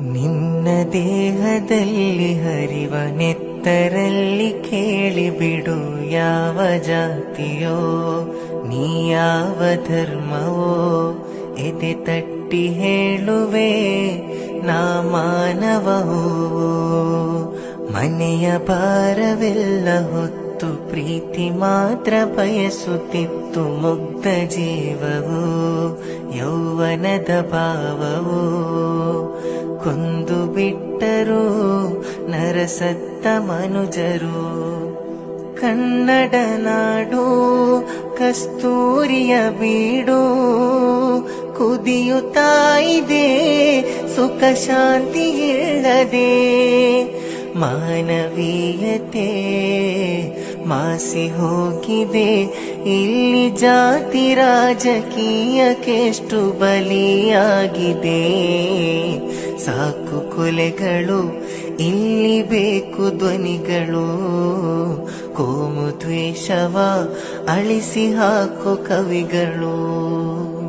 ನಿನ್ನ ದೇಹದಲ್ಲಿ ಹರಿವ ನೆತ್ತರಲ್ಲಿ ಕೇಳಿಬಿಡು ಯಾವ ಜಾತಿಯೋ ನೀ ಯಾವ ಧರ್ಮವೋ ಎದೆ ತಟ್ಟಿ ಹೇಳುವೆ ನಾ ಮಾನವವೋ. ಮನೆಯ ಭಾರವೆಲ್ಲ ಹೊತ್ತು ಪ್ರೀತಿ ಮಾತ್ರ ಬಯಸುತ್ತಿತ್ತು ಮುಗ್ಧ ಜೀವವು ಯೌವನದ ಭಾವವು. ಕೊಂದು ಬಿಟ್ಟರು ನರಸತ್ತ ಮನುಜರು. ಕನ್ನಡ ನಾಡು ಕಸ್ತೂರಿಯ ಬೀಡು ಕುದಿಯುತ್ತಾ ಇದೆ ಸುಖ ಶಾಂತಿ ಇಲ್ಲದೆ. ಮಾನವೀಯತೆ ಮಾಸಿ ಹೋಗಿದೆ ಇಲ್ಲಿ ಜಾತಿ ರಾಜಕೀಯಕ್ಕೆಷ್ಟು ಬಲಿಯಾಗಿದೆ. ಸಾಕು ಕೊಲೆಗಳು ಇಲ್ಲಿ ಬೇಕು ಧ್ವನಿಗಳು. ಕೋಮು ದ್ವೇಷವ ಅಳಿಸಿ ಹಾಕು ಕವಿಗಳು.